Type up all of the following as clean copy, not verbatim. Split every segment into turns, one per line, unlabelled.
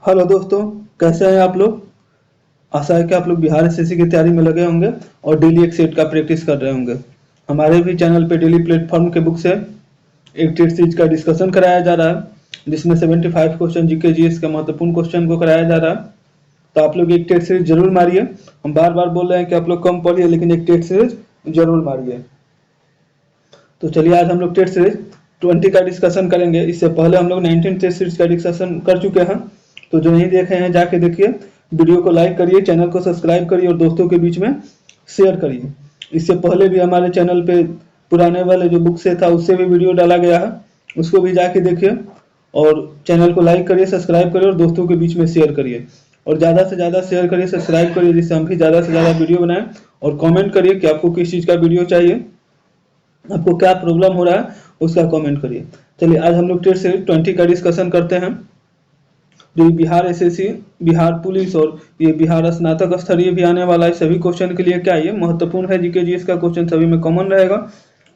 Hello दोस्तों, कैसे हैं आप लोग। आशा है कि आप लोग बिहार एसएससी की तैयारी में लगे होंगे और डेली एक सेट का प्रैक्टिस कर रहे होंगे। हमारे भी चैनल पे डेली प्लेटफॉर्म के बुक से एक टेस्ट सीरीज का डिस्कशन कराया जा रहा है, जिसमें 75 क्वेश्चन जीके जीएस के महत्वपूर्ण क्वेश्चन को कराया जा रहा है। तो आप लोग एक टेस्ट सीरीज जरूर मारिए। हम बार बार बोल रहे हैं कि आप लोग कम पढ़िए, लेकिन एक टेस्ट सीरीज जरूर मारिए। तो चलिए, आज हम लोग टेस्ट सीरीज 20 का डिस्कशन करेंगे। इससे पहले हम लोग 19 टेस्ट सीरीज का डिस्कशन कर चुके हैं। तो जो नहीं देखे हैं जाके देखिए, वीडियो को लाइक करिए, चैनल को सब्सक्राइब करिए और दोस्तों के बीच में शेयर करिए। इससे पहले भी हमारे चैनल पे पुराने वाले जो बुक से था उससे भी वीडियो डाला गया है, उसको भी जाके देखिए और चैनल को लाइक करिए, सब्सक्राइब करिए और दोस्तों के बीच में शेयर करिए। और ज़्यादा से ज़्यादा शेयर करिए, सब्सक्राइब करिए, जिससे हम भी ज़्यादा से ज़्यादा वीडियो बनाएं। और कमेंट करिए कि आपको किस चीज़ का वीडियो चाहिए, आपको क्या प्रॉब्लम हो रहा है उसका कमेंट करिए। चलिए, आज हम लोग टेस्ट सीरीज 20 का डिस्कशन करते हैं। जो बिहार एसएससी, बिहार पुलिस और ये बिहार स्नातक स्तरीय भी आने वाला है, सभी क्वेश्चन के लिए क्या ये महत्वपूर्ण है। जीके जीएस का क्वेश्चन सभी में कॉमन रहेगा।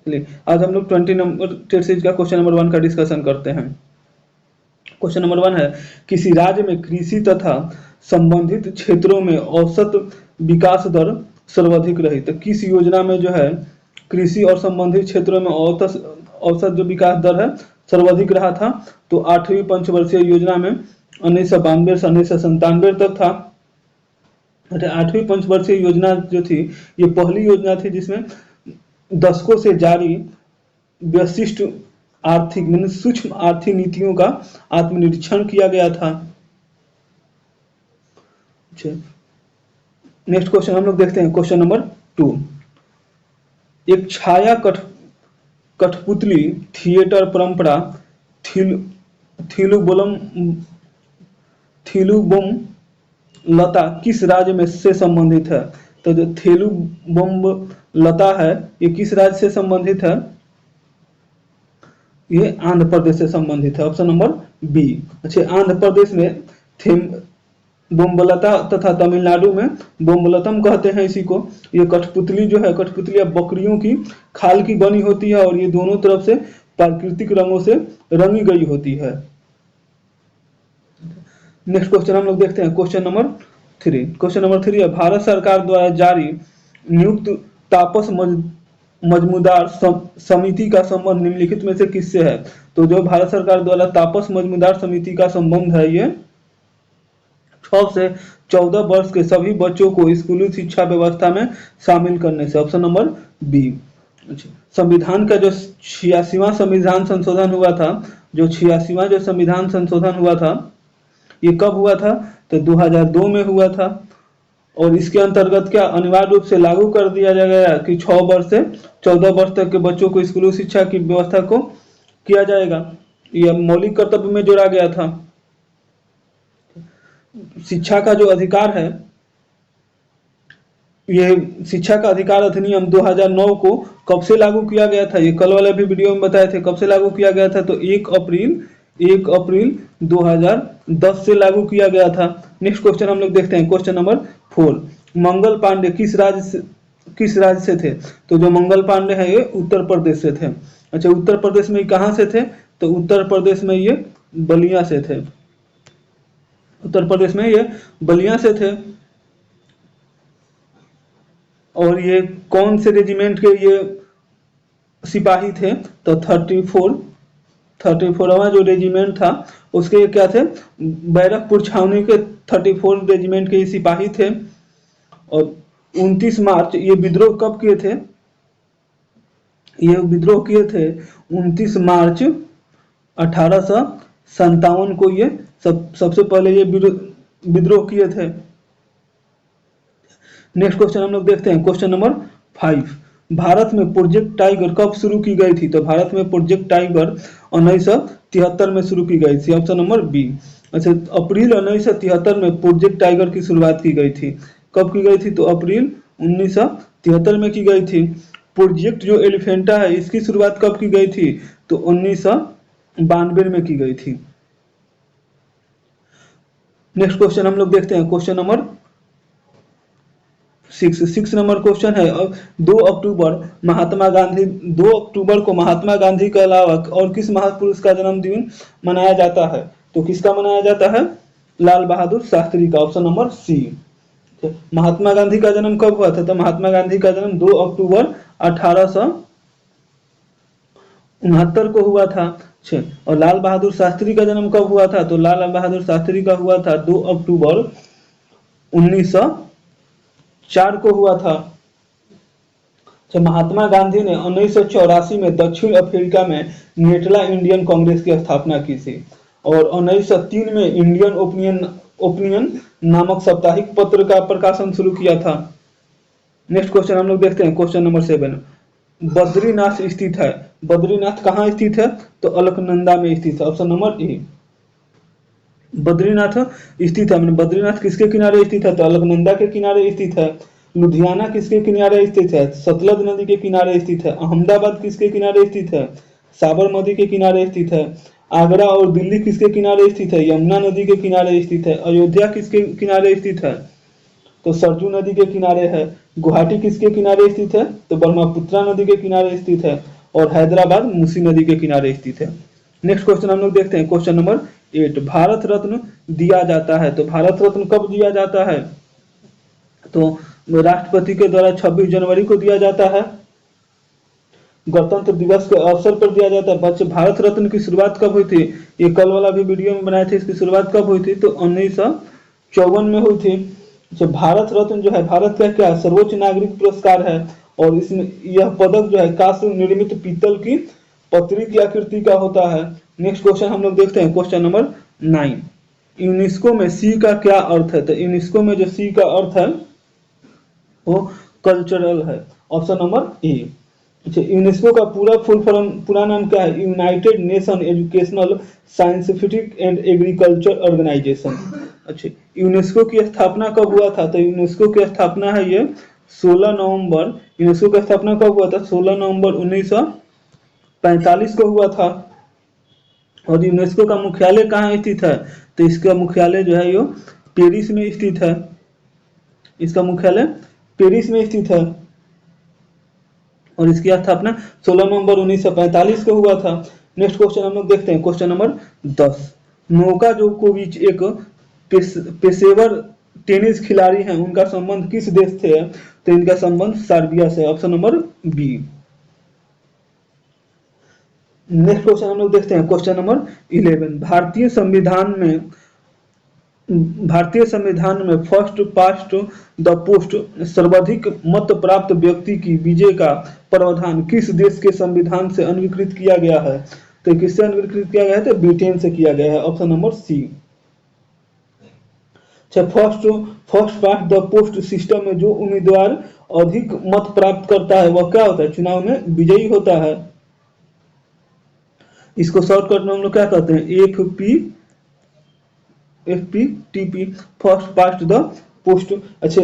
चलिए, आज हम लोग 20 नंबर टेस्ट सीरीज का क्वेश्चन नंबर 1 का डिस्कशन करते हैं। क्वेश्चन नंबर 1 है, किसी राज्य में कृषि तथा संबंधित क्षेत्रों में औसत विकास दर सर्वाधिक रही। तो किस योजना में जो है कृषि और संबंधित क्षेत्रों में औसत जो विकास दर है सर्वाधिक रहा था। तो 8वीं पंचवर्षीय योजना में 1992 से 1997 तक था। 8वीं पंचवर्षीय योजना जो थी, ये पहली योजना थी जिसमें दशकों से जारी विशिष्ट आर्थिक यानी सूक्ष्म आर्थिक नीतियों का आत्मनिरीक्षण किया गया था। नेक्स्ट क्वेश्चन हम लोग देखते हैं, क्वेश्चन नंबर 2। एक छाया कठपुतली थिएटर परंपरा थिलुबोम लता किस राज्य में से संबंधित है। तो जो थिलुबोम लता है ये किस राज्य से संबंधित है, ये आंध्र प्रदेश से संबंधित है। Option number B. अच्छा, आंध्र प्रदेश में बोम्बलता तथा तमिलनाडु में बोम्बलतम कहते हैं इसी को। ये कठपुतली जो है, कठपुतली अब बकरियों की खाल की बनी होती है और ये दोनों तरफ से प्राकृतिक रंगों से रंगी गई होती है। नेक्स्ट क्वेश्चन हम लोग देखते हैं, क्वेश्चन नंबर 3। क्वेश्चन नंबर 3 है, भारत सरकार द्वारा जारी नियुक्त तापस मजमूदार समिति का संबंध निम्नलिखित में से किससे है। तो जो भारत सरकार द्वारा तापस मजमूदार समिति का संबंध है, ये 6 से 14 वर्ष के सभी बच्चों को स्कूली शिक्षा व्यवस्था में शामिल करने से। Option number B. संविधान का जो 86वां संविधान संशोधन हुआ था, जो 86वां जो संविधान संशोधन हुआ था, ये कब हुआ था। तो 2002 में हुआ था। और इसके अंतर्गत क्या अनिवार्य रूप से लागू कर दिया गया कि 6 वर्ष से 14 वर्ष तक के बच्चों को स्कूली शिक्षा की व्यवस्था को किया जाएगा। यह मौलिक कर्तव्य में जोड़ा गया था। शिक्षा का जो अधिकार है, ये शिक्षा का अधिकार अधिनियम 2009 को कब से लागू किया गया था, ये कल वाले भी वीडियो में बताए थे कब से लागू किया गया था। तो 1 अप्रैल 2010 से लागू किया गया था। नेक्स्ट क्वेश्चन हम लोग देखते हैं, क्वेश्चन नंबर 4। मंगल पांडे किस राज्य से थे। तो जो मंगल पांडे हैं ये उत्तर प्रदेश से थे। अच्छा, उत्तर प्रदेश में कहाँ से थे। तो उत्तर प्रदेश में ये बलिया से थे। उत्तर प्रदेश में ये बलिया से थे। और ये कौन से रेजिमेंट के ये सिपाही थे। तो 34वां जो रेजिमेंट था उसके ये क्या थे, बैरकपुर छावनी के 34 रेजिमेंट के सिपाही थे। और 29 मार्च ये विद्रोह कब किए थे, ये विद्रोह किए थे 29 मार्च 1857 को। ये सबसे पहले ये विद्रोह किए थे। नेक्स्ट क्वेश्चन हम लोग देखते हैं, क्वेश्चन नंबर 5। भारत में प्रोजेक्ट टाइगर कब शुरू की गई थी। तो भारत में प्रोजेक्ट टाइगर 1973 में शुरू की गई थी। Option number B. अच्छा, अप्रैल 1973 में प्रोजेक्ट टाइगर की शुरुआत की गई थी। कब की गई थी। तो अप्रैल 1973 में की गई थी। प्रोजेक्ट जो एलिफेंटा है इसकी शुरुआत कब की गई थी। तो 1992 में की गई थी। नेक्स्ट क्वेश्चन हम लोग देखते हैं, क्वेश्चन नंबर 6 नंबर क्वेश्चन है। 2 अक्टूबर को महात्मा गांधी के अलावा और किस महापुरुष का जन्मदिन मनाया जाता है। तो किसका मनाया जाता है, लाल बहादुर शास्त्री का, ऑप्शन नंबर सी। महात्मा गांधी का जन्म कब हुआ था? तो महात्मा गांधी का जन्म 2 अक्टूबर 1869 को हुआ था। और लाल बहादुर शास्त्री का जन्म कब हुआ था? तो लाल बहादुर शास्त्री का हुआ था 2 अक्टूबर 1904 को हुआ था। महात्मा गांधी ने 1984 में दक्षिण अफ्रीका में नेटला इंडियन कांग्रेस की स्थापना की थी और 1903 में इंडियन ओपिनियन नामक साप्ताहिक पत्र का प्रकाशन शुरू किया था। नेक्स्ट क्वेश्चन हम लोग देखते हैं, क्वेश्चन नंबर 7। बद्रीनाथ स्थित है, बद्रीनाथ कहाँ स्थित है? तो अलकनंदा में स्थित है, ऑप्शन नंबर ए। बद्रीनाथ स्थित है, बद्रीनाथ किसके किनारे स्थित है? तो अलकनंदा के किनारे स्थित है। लुधियाना किसके किनारे स्थित है? सतलज नदी के किनारे स्थित है। अहमदाबाद किसके किनारे स्थित है? साबरमती के किनारे स्थित है। आगरा और दिल्ली किसके किनारे स्थित है? यमुना नदी के किनारे स्थित है। अयोध्या किसके किनारे स्थित है? तो सरजू नदी के किनारे है। गुवाहाटी किसके किनारे स्थित है? तो ब्रह्मपुत्रा नदी के किनारे स्थित है। और हैदराबाद मूसी नदी के किनारे स्थित है। नेक्स्ट क्वेश्चन हम लोग देखते हैं, क्वेश्चन नंबर 8। भारत रत्न दिया जाता है, तो भारत रत्न कब दिया जाता है? तो राष्ट्रपति के द्वारा 26 जनवरी को दिया जाता है, गणतंत्र दिवस के अवसर पर दिया जाता है। बच्चे, भारत रत्न की शुरुआत कब हुई थी? ये कल वाला भी वीडियो में बनाए थे, इसकी शुरुआत कब हुई थी? तो 1954 में हुई थी। जो भारत रत्न जो है भारत का क्या सर्वोच्च नागरिक पुरस्कार है और इसमें यह पदक जो है कांस्य निर्मित पीतल की पत्री की आकृति का होता है। नेक्स्ट क्वेश्चन हम लोग देखते हैं, क्वेश्चन नंबर 9। यूनेस्को में सी का क्या अर्थ है? तो यूनेस्को में जो सी का अर्थ है वो कल्चरल है, ऑप्शन नंबर ए। अच्छा, यूनेस्को का पूरा नाम क्या है? United Nation Educational Scientific and Agricultural Organization. अच्छा, यूनेस्को की स्थापना कब हुआ था? तो यूनेस्को की स्थापना है ये 16 नवंबर, यूनेस्को की स्थापना कब हुआ था? 16 नवंबर 1945 को हुआ था। और यूनेस्को का मुख्यालय कहाँ स्थित है? तो इसका मुख्यालय जो है ये पेरिस में स्थित है। इसका मुख्यालय पेरिस में स्थित है और इसकी स्थापना 16 नवंबर 1945 को हुआ था। नेक्स्ट क्वेश्चन हम लोग देखते हैं, क्वेश्चन नंबर 10। नोका जोकोविच एक पेशेवर टेनिस खिलाड़ी हैं, उनका संबंध किस देश से है? तो इनका संबंध सर्बिया से, option number B. Next question हम लोग देखते हैं, क्वेश्चन नंबर 11। भारतीय संविधान में फर्स्ट पास्ट द पोस्ट सर्वाधिक मत प्राप्त व्यक्ति की विजय का प्रावधान किस देश के संविधान से अनुकृत किया गया है? तो किससे अनुकृत किया गया है? तो ब्रिटेन से किया गया है, option number C. First past the post system में जो उम्मीदवार अधिक मत प्राप्त करता है वह क्या होता है? चुनाव में विजयी होता है। इसको शॉर्टकट में हम लोग क्या कहते हैं? FPTP, first past the post. अच्छा,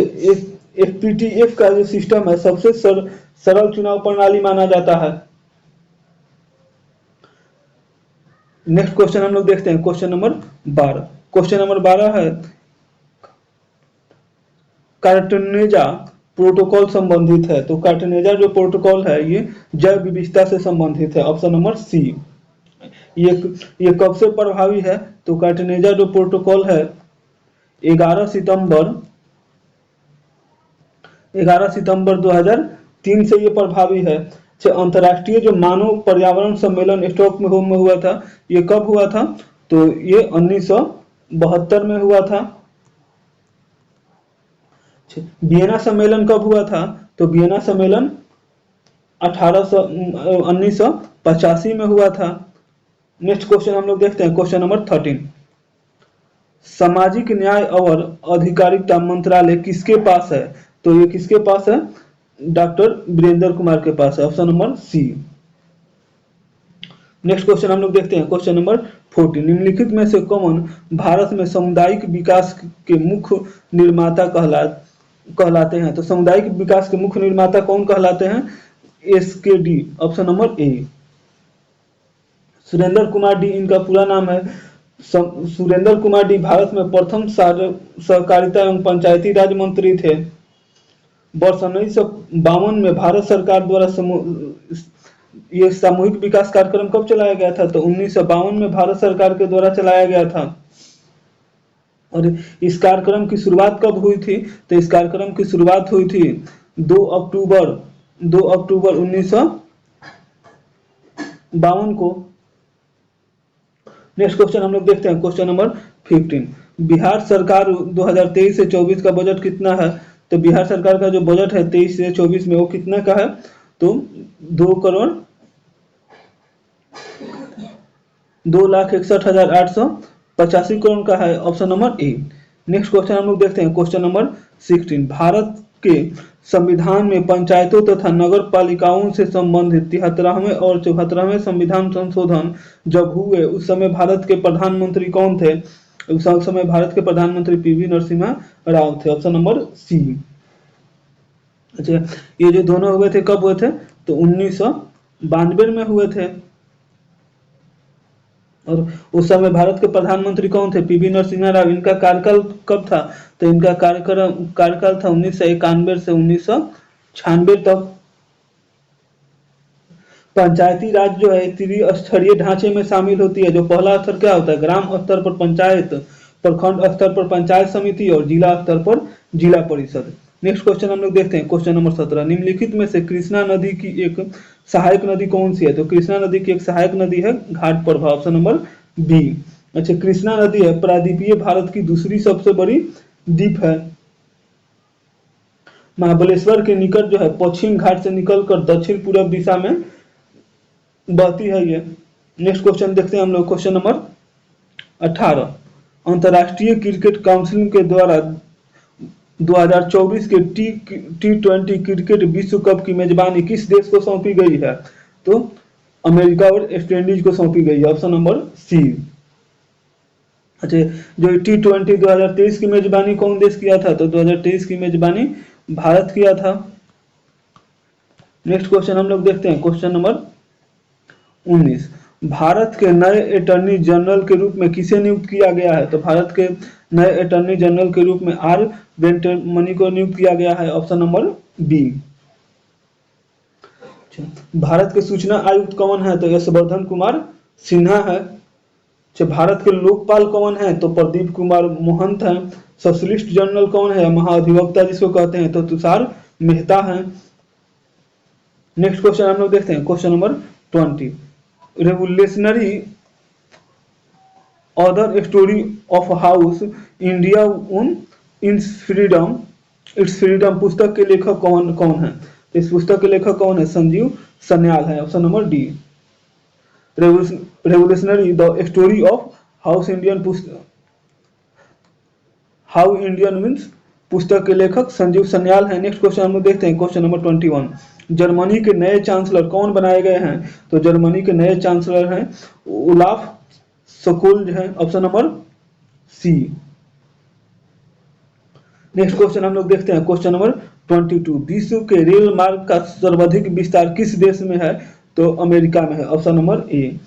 FPTF का जो सिस्टम है सबसे सरल चुनाव प्रणाली माना जाता है। नेक्स्ट क्वेश्चन हम लोग देखते हैं, क्वेश्चन नंबर 12। क्वेश्चन नंबर 12 है कार्टनेजा प्रोटोकॉल संबंधित है। तो कार्टनेजा जो प्रोटोकॉल है ये जैव विविधता से संबंधित है, ऑप्शन नंबर सी। ये कब से प्रभावी है? तो कार्टनेजा जो प्रोटोकॉल है 11 सितंबर 2003 से ये प्रभावी है। अंतर्राष्ट्रीय जो मानव पर्यावरण सम्मेलन स्टॉकहोम में हुआ था, ये कब हुआ था? तो ये 1972 में हुआ था। वियना सम्मेलन कब हुआ था? तो वियना सम्मेलन 1985 में हुआ था। नेक्स्ट क्वेश्चन हम लोग देखते हैं, क्वेश्चन नंबर 13। सामाजिक न्याय और अधिकारिता मंत्रालय किसके पास है? तो ये किसके पास है? डॉक्टर वीरेंद्र कुमार के पास है, option number C. Next question हम लोग देखते हैं, क्वेश्चन नंबर 14। निम्नलिखित में से कौन भारत में सामुदायिक विकास के मुख्य निर्माता कहलाते हैं? तो सामुदायिक विकास के मुख्य निर्माता कौन कहलाते हैं? SKD, ऑप्शन नंबर ए। सुरेंद्र कुमार डी इनका पूरा नाम है। सुरेंद्र कुमार डी भारत में प्रथम सहकारिता एवं पंचायती राज मंत्री थे। वर्ष 1952 में भारत सरकार द्वारा ये सामूहिक विकास कार्यक्रम कब चलाया गया था? तो 1952 में भारत सरकार के द्वारा चलाया गया था। और इस कार्यक्रम की शुरुआत कब हुई थी? तो इस कार्यक्रम की शुरुआत हुई थी 2 अक्टूबर 1952 को। नेक्स्ट क्वेश्चन हम लोग देखते हैं, क्वेश्चन नंबर 15। बिहार सरकार 2023 से 24 का बजट कितना है? तो बिहार सरकार का जो बजट है 23 से 24 में वो कितना का है? तो 2,61,885 करोड़ का है, ऑप्शन नंबर ए। नेक्स्ट क्वेश्चन हम लोग देखते हैं, क्वेश्चन नंबर 16। भारत के संविधान में पंचायतों तथा नगर पालिकाओं से संबंधित 73वें और 74वें संविधान संशोधन जब हुए उस समय भारत के प्रधानमंत्री कौन थे? उस समय भारत के प्रधानमंत्री पीवी नरसिम्हा राव थे, ऑप्शन नंबर सी। अच्छा, ये जो दोनों हुए थे कब हुए थे? तो 1992 में हुए थे। और उस समय भारत के प्रधानमंत्री कौन थे? पीवी नरसिम्हा राव। इनका कार्यकाल कब था? तो इनका कार्यकाल था 1991 से 1996 तक। पंचायती राज जो है त्रिस्तरीय ढांचे में शामिल होती है। जो पहला स्तर क्या होता है? ग्राम स्तर पर पंचायत, प्रखंड स्तर पर पंचायत समिति और जिला स्तर पर जिला परिषद। नेक्स्ट क्वेश्चन हम लोग देखते हैं, क्वेश्चन नंबर 17। निम्नलिखित में से कृष्णा नदी की एक सहायक नदी कौन सी है? तो कृष्णा नदी की एक सहायक नदी है घाट प्रभा, ऑप्शन नंबर बी। अच्छा, कृष्णा नदी है प्रायद्वीपीय भारत की दूसरी सबसे बड़ी द्वीप है। महाबलेश्वर के निकट जो है पश्चिम घाट से निकलकर दक्षिण पूर्व दिशा में बहती है ये। नेक्स्ट क्वेश्चन देखते हैं हम लोग, क्वेश्चन नंबर 18। अंतर्राष्ट्रीय क्रिकेट काउंसिल के द्वारा 2024 के टी20 क्रिकेट विश्व कप की मेजबानी किस देश को सौंपी गई है? तो अमेरिका और वेस्ट इंडीज को सौंपी गई है, ऑप्शन नंबर सी। अच्छा, जो टी20 2023 की मेजबानी कौन देश किया था? तो 2023 की मेजबानी भारत किया था। नेक्स्ट क्वेश्चन हम लोग देखते हैं, क्वेश्चन नंबर 19। भारत के नए अटॉर्नी जनरल के रूप में किसे नियुक्त किया गया है? तो भारत के नए अटॉर्नी जनरल के रूप में आर वेंकटरमणि को नियुक्त किया गया है, ऑप्शन नंबर बी। भारत के सूचना आयुक्त कौन है? तो यशवर्धन कुमार सिन्हा है। भारत के लोकपाल कौन है? तो प्रदीप कुमार मोहंत है। सोशलिस्ट जनरल कौन है? महाधिवक्ता जिसको कहते हैं, तो तुषार मेहता है। नेक्स्ट क्वेश्चन हम लोग देखते हैं, question number 20। Revolutionary other story of house India उन इट्स फ्रीडम पुस्तक के लेखक कौन है? इस पुस्तक के लेखक कौन है? संजीव सन्याल है, option number D. Revolutionary the story of how Indian means पुस्तक के लेखक संजीव सन्याल है। नेक्स्ट क्वेश्चन हम लोग देखते हैं, क्वेश्चन नंबर 21। जर्मनी के नए चांसलर कौन बनाए गए हैं? तो जर्मनी के नए चांसलर हैं ओलाफ स्कोल्ज है, option number C. Next question हम लोग देखते हैं, क्वेश्चन नंबर 22। विश्व के रेल मार्ग का सर्वाधिक विस्तार किस देश में है? तो अमेरिका में है, ऑप्शन नंबर ए।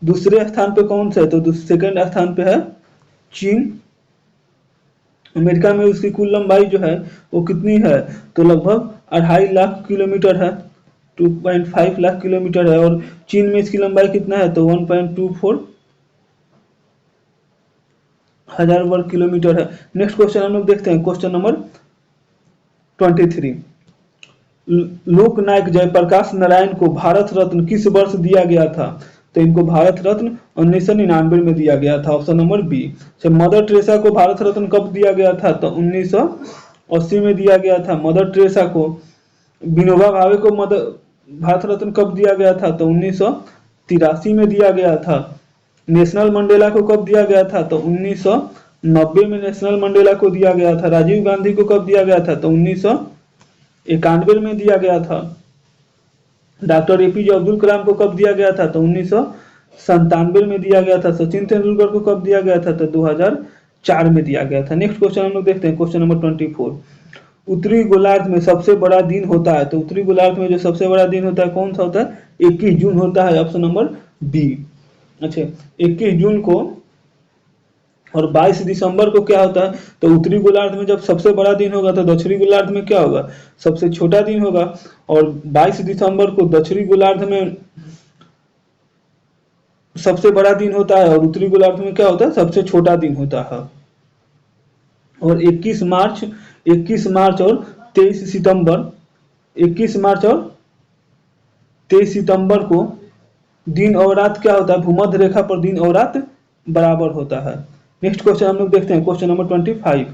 दूसरे स्थान पे कौन सा है? तो सेकंड स्थान पे है चीन। अमेरिका में उसकी कुल लंबाई जो है वो कितनी है? तो लगभग 2.5 लाख किलोमीटर है, 2.5 लाख किलोमीटर है। और चीन में इसकी लंबाई कितना है? तो 1.24 हजार वर्ग किलोमीटर है। नेक्स्ट क्वेश्चन हम लोग देखते हैं, क्वेश्चन नंबर 23। लोकनायक जयप्रकाश नारायण को भारत रत्न किस वर्ष दिया गया था? तो इनको भारत रत्न 1999 में दिया गया था, option number B. Mother Teresa को भारत रत्न कब दिया गया था? तो 1980 में दिया गया था मदर टेरेसा को। विनोबा भावे को भारत रत्न कब दिया गया था? तो 1983 में दिया गया था। नेशनल मंडेला को कब दिया गया था? तो 1990 में नेशनल मंडेला को दिया गया था। राजीव गांधी को कब दिया गया था? तो 1991 में दिया गया था। डॉक्टर एपीजे अब्दुल कलाम को कब दिया गया था? तो 1997 में दिया गया था। सचिन तेंदुलकर को कब दिया गया था? तो 2004 में दिया गया था। नेक्स्ट क्वेश्चन हम लोग देखते हैं, क्वेश्चन नंबर 24। उत्तरी गोलार्ध में सबसे बड़ा दिन होता है? तो उत्तरी गोलार्ध में जो सबसे बड़ा दिन होता है कौन सा होता है? 21 जून होता है, ऑप्शन नंबर बी। अच्छा, 21 जून को और 22 दिसंबर को क्या होता है? तो उत्तरी गोलार्ध में जब सबसे बड़ा दिन होगा तो दक्षिणी गोलार्ध में क्या होगा? सबसे छोटा दिन होगा। और 22 दिसंबर को दक्षिणी गोलार्ध में सबसे बड़ा दिन होता है और उत्तरी गोलार्ध में क्या होता है? सबसे छोटा दिन होता है। और 21 मार्च और 23 सितंबर, 21 मार्च और 23 सितंबर को दिन और रात क्या होता है, भूमध्य रेखा पर दिन और रात बराबर होता है। नेक्स्ट क्वेश्चन हम लोग देखते हैं, क्वेश्चन नंबर 25।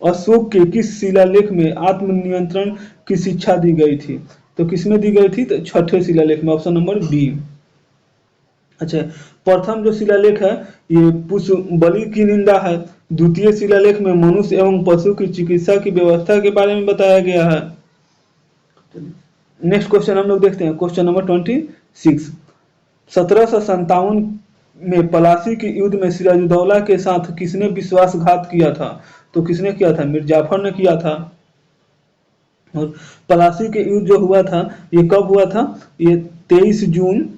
अशोक के किस शिलालेख में आत्मनियंत्रण की शिक्षा दी गई थी? तो किसमें दी गई थी? तो छठे शिलालेख में, ऑप्शन नंबर बी। अच्छा, प्रथम जो शिलालेख है ये पुष्प बलि की निंदा है। द्वितीय शिलालेख में मनुष्य एवं पशु की चिकित्सा की व्यवस्था के बारे में बताया गया है। नेक्स्ट क्वेश्चन हम लोग देखते हैं, क्वेश्चन नंबर 26। 1757 में पलासी के युद्ध में सिराजुद्दौला के साथ किसने विश्वासघात किया था? तो किसने किया था? मीर जाफर ने किया था। और पलासी के युद्ध जो हुआ था ये कब हुआ था? ये 23 जून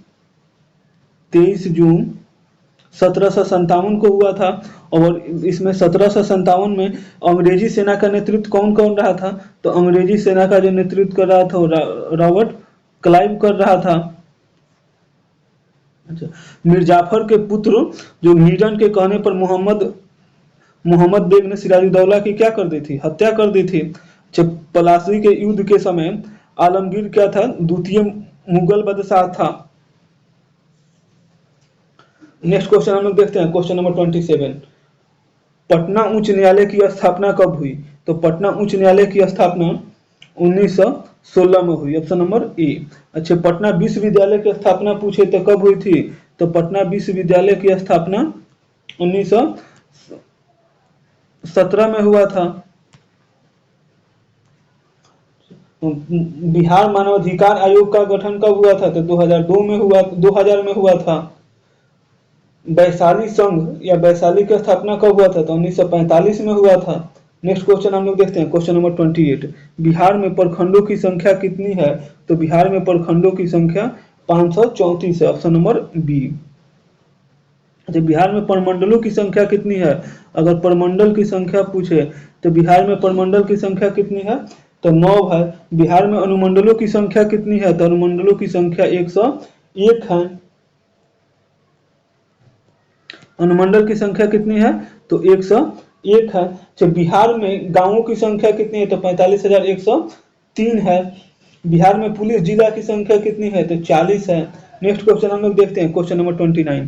1757 को हुआ था। और इसमें 1757 में अंग्रेजी सेना का नेतृत्व कौन कौन रहा था? तो अंग्रेजी सेना का जो नेतृत्व कर रहा था वो रॉबर्ट क्लाइव कर रहा था। अच्छा, मीर जाफर के पुत्र जो मीरन के कहने पर मोहम्मद बेग ने सिराजुद्दौला की क्या कर दी थी? हत्या कर दी थी। जब पलासी के युद्ध के समय आलमगीर क्या था? द्वितीय मुगल बादशाह था। नेक्स्ट क्वेश्चन हम लोग देखते हैं, क्वेश्चन नंबर 27। पटना उच्च न्यायालय की स्थापना कब हुई? तो पटना उच्च न्यायालय की स्थापना 1916 में हुई, ऑप्शन नंबर ए। अच्छा, पटना विश्वविद्यालय की स्थापना पूछे तो कब हुई थी? तो पटना विश्वविद्यालय की स्थापना 1917 में हुआ था। बिहार मानवाधिकार आयोग का गठन कब हुआ था? तो 2002 में हुआ, 2000 में हुआ था। वैशाली संघ या वैशाली की स्थापना कब हुआ था? तो 1945 में हुआ था। नेक्स्ट क्वेश्चन हम लोग देखते हैं, क्वेश्चन नंबर 28। बिहार में प्रखंडों की संख्या कितनी है? तो बिहार में प्रखंडों की संख्या 534 है, ऑप्शन नंबर बी। अच्छा, बिहार में प्रमंडलों की संख्या कितनी है? अगर प्रमंडल की संख्या पूछे तो बिहार में प्रमंडल की संख्या कितनी है? तो 9 है। बिहार में अनुमंडलों की संख्या कितनी है? तो अनुमंडलों की संख्या 101 है। अनुमंडल की संख्या कितनी है? तो 101 है। तो बिहार में गांवों की संख्या कितनी है? तो 45,103 है। बिहार में पुलिस जिला की संख्या कितनी है? तो 40 है। नेक्स्ट क्वेश्चन हम लोग देखते हैं, क्वेश्चन नंबर 29।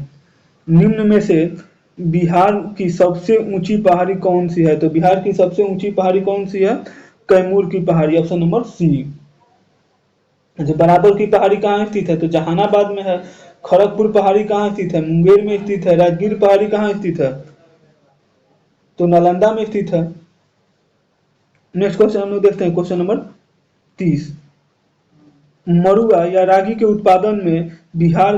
निम्न में से बिहार की सबसे ऊंची पहाड़ी कौन सी है? तो बिहार की सबसे ऊंची पहाड़ी कौन सी है? कैमूर की पहाड़ी, ऑप्शन नंबर सी। बराबर की पहाड़ी कहाँ स्थित है? तो जहानाबाद में है। खड़गपुर पहाड़ी कहाँ स्थित है? मुंगेर में स्थित है। राजगीर पहाड़ी कहाँ स्थित है? तो नालंदा में स्थित है। नेक्स्ट क्वेश्चन हम लोग देखते हैं, क्वेश्चन नंबर 30। मरुआ या रागी के उत्पादन में बिहार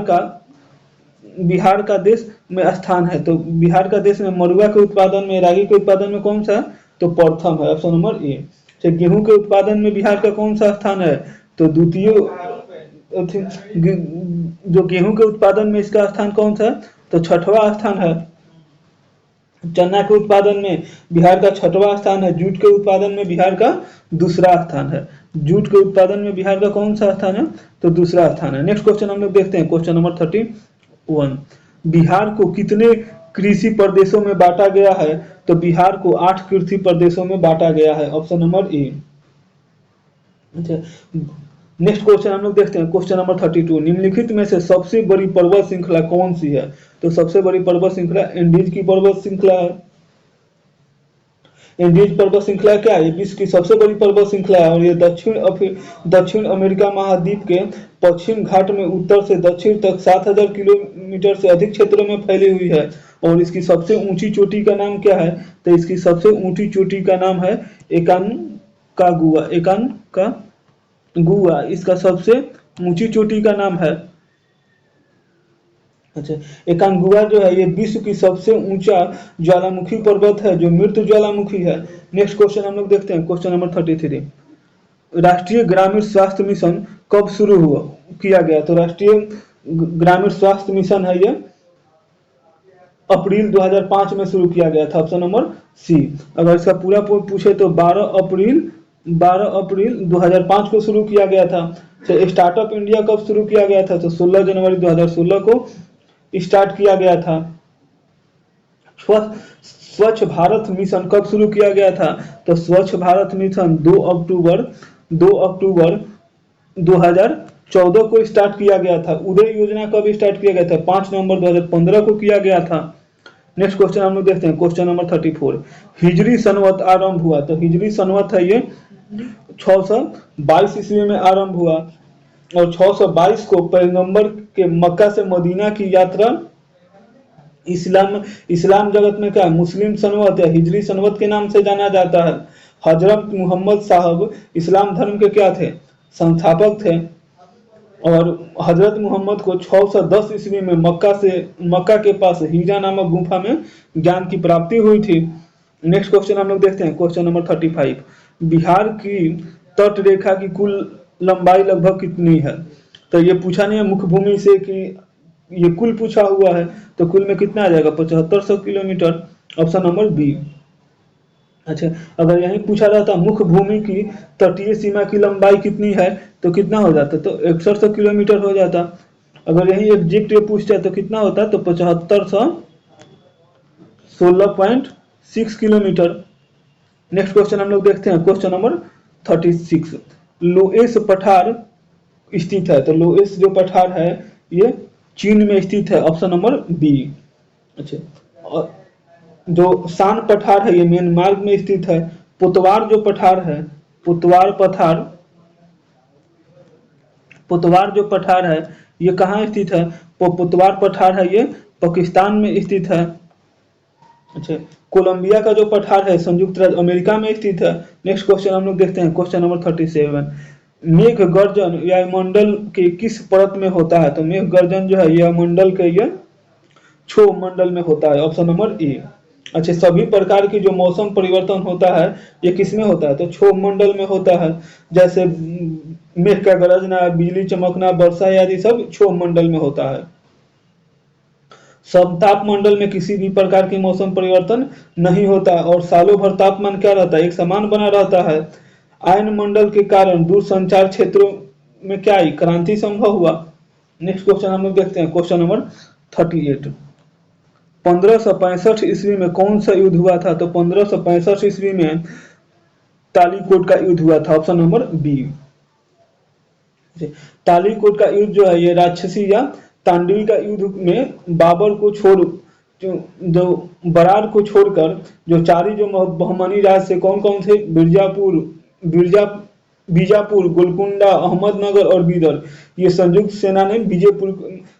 का देश में स्थान है। तो बिहार का देश में मरुआ के उत्पादन में, रागी के उत्पादन में कौन सा है? तो प्रथम है, ऑप्शन नंबर ए। गेहूं के उत्पादन में बिहार का कौन सा स्थान है? तो द्वितीय। जो गेहूं के उत्पादन में इसका स्थान कौन सा है? तो छठवां स्थान है। चना के उत्पादन में बिहार का छठवां स्थान है। जूट के उत्पादन में बिहार का दूसरा स्थान है। जूट के उत्पादन में बिहार का कौन सा स्थान है? तो दूसरा स्थान है। नेक्स्ट क्वेश्चन हम लोग देखते हैं, क्वेश्चन नंबर 31। बिहार को कितने कृषि प्रदेशों में बांटा गया है? तो बिहार को 8 कृषि प्रदेशों में बांटा गया है, ऑप्शन नंबर ए। अच्छा, नेक्स्ट क्वेश्चन हम लोग देखते हैं, क्वेश्चन नंबर 32। निम्नलिखित में से सबसे बड़ी पर्वत श्रृंखला कौन सी है? तो सबसे बड़ी पर्वत श्रृंखला एंडीज की पर्वत श्रृंखला है। एंडीज पर्वत श्रृंखला क्या है? विश्व की सबसे बड़ी पर्वत श्रृंखला है और ये दक्षिण अमेरिका महाद्वीप के पश्चिम घाट में उत्तर से दक्षिण तक 7,000 किलोमीटर से अधिक क्षेत्रों में फैली हुई है। और इसकी सबसे ऊंची चोटी का नाम क्या है? तो इसकी सबसे ऊंची चोटी का नाम है एकानकागुआ। इसका सबसे ऊंची चोटी का नाम है। अच्छा, एकानगुआ जो है ये विश्व की सबसे ऊंचा ज्वालामुखी पर्वत है जो मृत ज्वालामुखी है। नेक्स्ट क्वेश्चन हम लोग देखते हैं, क्वेश्चन नंबर 33। राष्ट्रीय ग्रामीण स्वास्थ्य मिशन कब शुरू हुआ किया गया? तो राष्ट्रीय ग्रामीण स्वास्थ्य मिशन है ये अप्रैल 2005 में शुरू किया गया था, ऑप्शन नंबर सी। अगर इसका पूरा पूछे तो 12 अप्रैल 2005 को शुरू किया गया था। स्टार्टअप इंडिया कब शुरू किया गया था? तो 16 जनवरी 2016 को स्टार्ट किया गया था। स्वच्छ भारत मिशन कब शुरू किया गया था? तो स्वच्छ भारत मिशन 2 अक्टूबर 2014 को स्टार्ट किया गया था। उदय योजना कब स्टार्ट किया गया था? 5 नवंबर 2015 को किया गया था। नेक्स्ट क्वेश्चन हम लोग देखते हैं, क्वेश्चन नंबर 34। हिजरी संवत आरंभ हुआ, तो हिजरी संवत है ये 622 ईस्वी में आरंभ हुआ, और 622 को पैगंबर के मक्का से मदीना की यात्रा इस्लाम जगत में क्या मुस्लिम संवत या हिजरी संवत के नाम से जाना जाता है। हजरत मोहम्मद साहब इस्लाम धर्म के क्या थे? संस्थापक थे, और हजरत मोहम्मद को 610 ईस्वी में मक्का के पास हीरा नामक गुफा में ज्ञान की प्राप्ति हुई थी। नेक्स्ट क्वेश्चन हम लोग देखते हैं, क्वेश्चन नंबर 35। बिहार की तट रेखा की कुल लंबाई लगभग कितनी है? तो ये पूछा नहीं है मुख्य भूमि से कि ये कुल पूछा हुआ है, तो कुल में कितना आ जाएगा? 7500 किलोमीटर, ऑप्शन नंबर बी। अच्छा, अगर यही पूछा रहता मुख्य भूमि की तटीय सीमा की लंबाई कितनी है, तो कितना हो जाता? तो 6100 किलोमीटर हो जाता। अगर यही एग्जैक्ट ये पूछता तो कितना होता? तो 7516.6 किलोमीटर। नेक्स्ट क्वेश्चन हम लोग देखते हैं, क्वेश्चन नंबर 36। लोएस पठार स्थित है, तो लोएस जो पठार है ये चीन में स्थित है, ऑप्शन नंबर बी। अच्छा, और जो शान पठार है ये म्यांमार में स्थित है। पुतवार जो पठार है, पुतवार जो पठार है ये कहाँ स्थित है? पुतवार पठार है ये पाकिस्तान में स्थित है। अच्छा, कोलंबिया का जो पठार है संयुक्त राज्य अमेरिका में स्थित है। नेक्स्ट क्वेश्चन हम लोग देखते हैं, क्वेश्चन नंबर 37। मेघ गर्जन यह मंडल के किस परत में होता है? तो मेघ गर्जन जो है यह मंडल के ये क्षोभ मंडल में होता है, ऑप्शन नंबर ए। अच्छा, सभी प्रकार की जो मौसम परिवर्तन होता है ये किस में होता है? तो क्षोभ मंडल में होता है। जैसे मेघ का गरजना, बिजली चमकना, वर्षा आदि सब क्षोभ मंडल में होता है। समताप मंडल में किसी भी प्रकार की मौसम परिवर्तन नहीं होता, और सालों भर तापमान क्या रहता है? एक समान बना रहता है। आयन मंडल के कारण दूरसंचार क्षेत्रों में क्या आई? क्रांति संभव हुआ। नेक्स्ट क्वेश्चन हम लोग देखते हैं, क्वेश्चन नंबर 38। 1565 ईस्वी में कौन सा युद्ध हुआ था? तो 1565 ईस्वी में तालीकोट का युद्ध हुआ था, ऑप्शन नंबर बी। तालीकोट का युद्ध जो है ये राक्षसी या तांडवी का युद्ध में बाबर को जो बरार को छोड़कर जो चारी जो बहमनी राज से कौन कौन थे? बीजापुर, गोलकुंडा, अहमदनगर और बीदर, ये संयुक्त सेना ने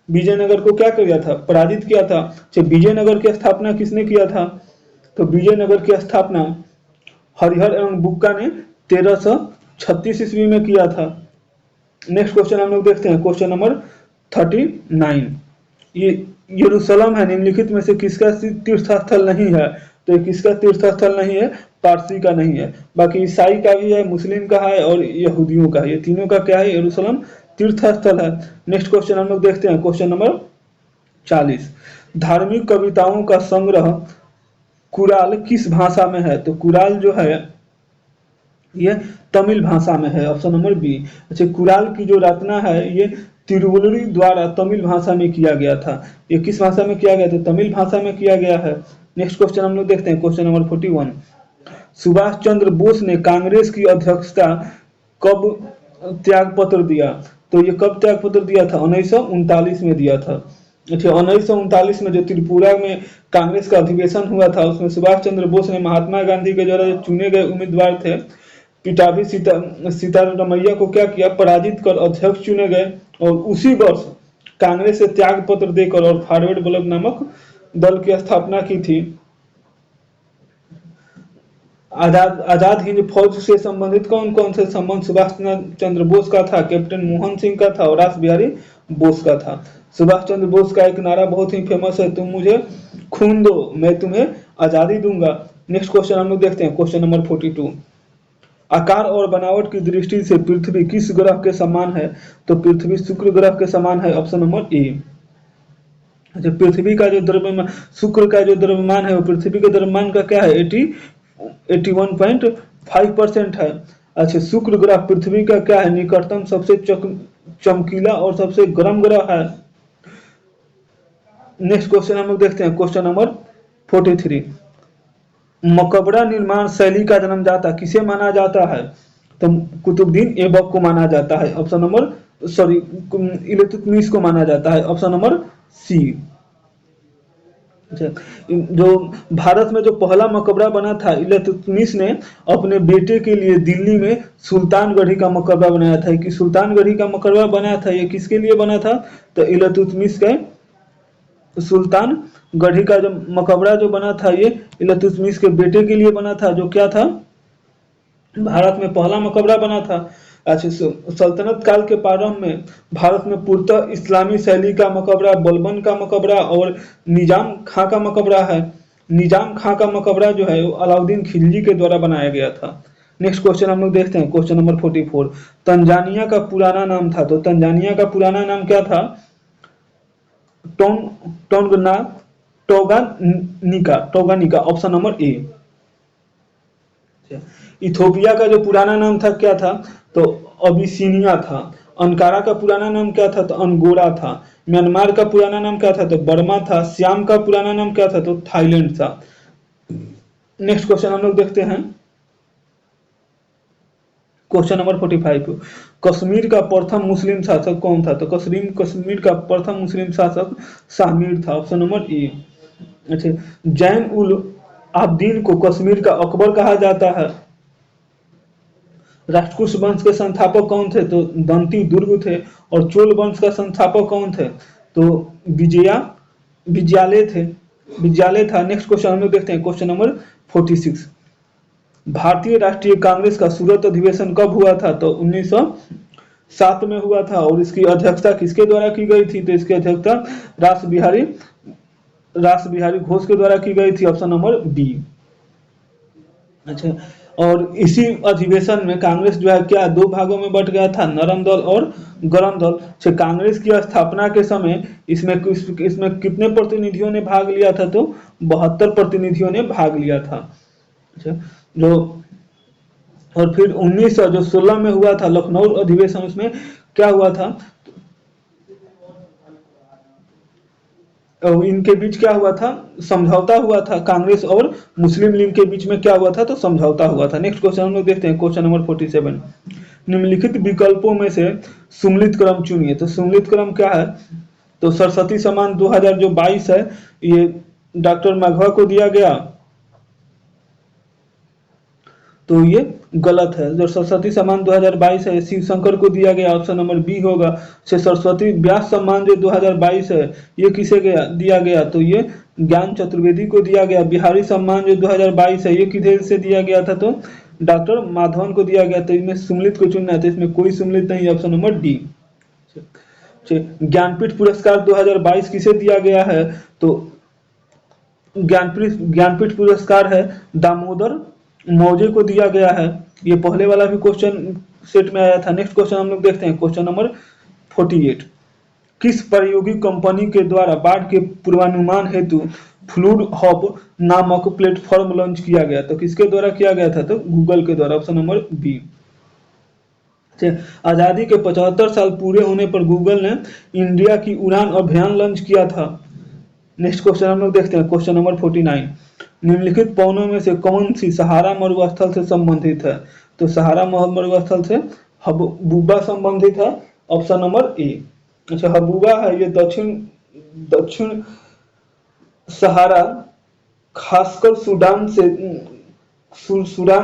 विजयनगर को क्या किया था? पराजित किया था। विजयनगर की स्थापना किसने किया था? तो विजयनगर की स्थापना हरिहर एवं बुक्का ने 1336 ईस्वी में किया था। नेक्स्ट क्वेश्चन हम लोग देखते हैं, क्वेश्चन नंबर 39। ये यरूशलेम है निम्नलिखित में से किसका तीर्थ स्थल नहीं है? तो किसका तीर्थ स्थल नहीं है? पारसी का नहीं है। बाकी ईसाई का भी है, मुस्लिम का है और यहूदियों का है। ये तीनों का क्या है? यरूशलेम तीर्थ स्थल है। नेक्स्ट क्वेश्चन हम लोग देखते हैं, क्वेश्चन नंबर 40। धार्मिक कविताओं का संग्रह कुराल किस भाषा में है? तो कुराल जो है ये तमिल भाषा में है, ऑप्शन नंबर बी। अच्छा, कुराल की जो रचना है ये तिरुवल्लुवर द्वारा तमिल भाषा में किया गया था। ये किस भाषा में किया गया? तो तमिल भाषा में किया गया है। नेक्स्ट क्वेश्चन हम लोग देखते हैं, क्वेश्चन नंबर 41। सुभाष चंद्र बोस ने कांग्रेस की अध्यक्षता कब त्याग पत्र दिया? तो ये कब त्याग पत्र दिया था? 1939 में दिया था। अच्छा, 1939 में जो त्रिपुरा में कांग्रेस का अधिवेशन हुआ था उसमें सुभाष चंद्र बोस ने महात्मा गांधी के द्वारा चुने गए उम्मीदवार थे पिटाभी सीतारमैया को क्या किया? पराजित कर अध्यक्ष चुने गए, और उसी वर्ष कांग्रेस से त्याग पत्र देकर और फॉरवर्ड ब्लॉक नामक दल की स्थापना की थी। आजाद हिंद फौज से संबंधित कौन कौन से संबंध सुभाष चंद्र बोस का था? कैप्टन मोहन सिंह का था और रास बिहारी बोस का था। सुभाष चंद्र बोस का एक नारा बहुत ही फेमस है, तुम मुझे खून दो मैं तुम्हें आजादी दूंगा। नेक्स्ट क्वेश्चन हम लोग देखते हैं, क्वेश्चन नंबर 42। आकार और बनावट की दृष्टि से पृथ्वी किस ग्रह के समान है? तो पृथ्वी शुक्र ग्रह के समान है, ऑप्शन नंबर ए। अच्छा, पृथ्वी का जो द्रव्यमान, शुक्र का जो द्रव्यमान है वो पृथ्वी के द्रव्यमान का क्या है? 81.5% है। अच्छा, शुक्र ग्रह पृथ्वी का क्या है? निकटतम सबसे चमकीला और सबसे गर्म ग्रह है। नेक्स्ट क्वेश्चन हम लोग देखते हैं, क्वेश्चन नंबर 43। मकबरा निर्माण शैली का जन्मदाता किसे माना जाता है? तो कुतुबुद्दीन ऐबक को माना जाता है। ऑप्शन नंबर सॉरी इल्तुतमिश को माना जाता है। Option number C. अच्छा, जो भारत में जो पहला मकबरा बना था, इल्तुतमिश ने अपने बेटे के लिए दिल्ली में सुल्तानगढ़ी का मकबरा बनाया था। कि सुल्तानगढ़ी का मकबरा बनाया था, ये किसके लिए बना था? तो इल्तुतमिश के सुल्तानगढ़ी का जो मकबरा जो बना था, ये इल्तुतमिश के बेटे के लिए बना था, जो क्या था, भारत में पहला मकबरा बना था। अच्छा, सल्तनत काल के प्रारंभ में भारत में पूर्णतः इस्लामी शैली का मकबरा बलबन का मकबरा और निजाम खां का मकबरा है। निजाम खां का मकबरा जो है वो अलाउद्दीन खिलजी के द्वारा बनाया गया था। नेक्स्ट क्वेश्चन हम लोग देखते हैं, क्वेश्चन नंबर 44। तंजानिया का पुराना नाम था, तो तंजानिया का पुराना नाम क्या था? टोंगना Tanganyika. Option number A. Ethiopia का जो पुराना नाम था क्या था? तो अबिसिनिया था। अंकारा का पुराना नाम क्या था? तो अंगोरा था। म्यांमार का पुराना नाम क्या था? तो बर्मा था। श्याम का पुराना नाम क्या था? तो थाईलैंड था। नेक्स्ट क्वेश्चन हम लोग देखते हैं, क्वेश्चन नंबर 45। कश्मीर का प्रथम मुस्लिम शासक कौन था? तो कश्मीर का प्रथम मुस्लिम शासक शामिर था। ऑप्शन नंबर ए। अच्छा, जैन उल आब्दीन को कश्मीर का अकबर कहा जाता है। राष्ट्रकूट वंश के संस्थापक कौन थे? तो दंती दुर्ग थे। और चोल वंश का संस्थापक कौन थे? तो विजयालय थे। विजयालय था। नेक्स्ट क्वेश्चन हम लोग देखते हैं, क्वेश्चन नंबर 46। भारतीय राष्ट्रीय कांग्रेस का सूरत अधिवेशन कब हुआ था? तो 1907 में हुआ था। और इसकी अध्यक्षता किसके द्वारा की गई थी? तो इसकी अध्यक्षता रास बिहारी घोष के द्वारा की गई थी। Option number B. अच्छा, और इसी अधिवेशन में कांग्रेस जो है क्या दो भागों में बट गया था, नरम दल और गरम दल। अच्छा, कांग्रेस की स्थापना के समय इसमें कितने प्रतिनिधियों ने भाग लिया था? तो 72 प्रतिनिधियों ने भाग लिया था। अच्छा, जो और फिर 1916 में हुआ था लखनऊ अधिवेशन, उसमें क्या हुआ था? इनके बीच क्या हुआ था? समझौता हुआ था। कांग्रेस और मुस्लिम लीग के बीच में क्या हुआ था? तो समझौता हुआ था। नेक्स्ट क्वेश्चन हम लोग देखते हैं, क्वेश्चन नंबर 47। निम्नलिखित विकल्पों में से सुमेलित क्रम चुनिए। तो सुमेलित क्रम क्या है? तो सरस्वती सम्मान 2022 है, ये डॉक्टर माघवा को दिया गया, तो ये गलत है। जो सरस्वती सम्मान 2022 है शिव शंकर को दिया गया। ऑप्शन नंबर बी होगा। से सरस्वती व्यास सम्मान जो 2022 है ये किसे दिया गया? तो ये ज्ञान चतुर्वेदी को दिया गया। बिहारी सम्मान जो 2022 है ये किधर से दिया गया था? तो डॉक्टर माधवन को दिया गया। तो इसमें सुमेलित को चुनना है, तो इसमें कोई सुमेलित नहीं। Option number D. ज्ञानपीठ पुरस्कार 2022 किसे दिया गया है? तो ज्ञानपीठ पुरस्कार है दामोदर मौजे को दिया गया है। ये पहले वाला भी क्वेश्चन सेट में आया था। नेक्स्ट क्वेश्चन हम लोग देखते हैं, क्वेश्चन नंबर 48। किस प्रायोगिक कंपनी के द्वारा बाढ़ के पूर्वानुमान हेतु फ्लूड हब नामक प्लेटफॉर्म लॉन्च किया गया? तो किसके द्वारा किया गया था? तो गूगल के द्वारा। Option number B. आजादी के 75 साल पूरे होने पर गूगल ने इंडिया की उड़ान अभियान लॉन्च किया था। नेक्स्ट क्वेश्चन हम लोग देखते हैं, क्वेश्चन नंबर 49। निम्नलिखित पौनों में से कौन सी सहारा मरुस्थल से संबंधित है? तो सहारा मरुस्थल से हबूबा संबंधित है। ऑप्शन नंबर ए। अच्छा, हबूबा है ये दक्षिण सहारा, खासकर सूडान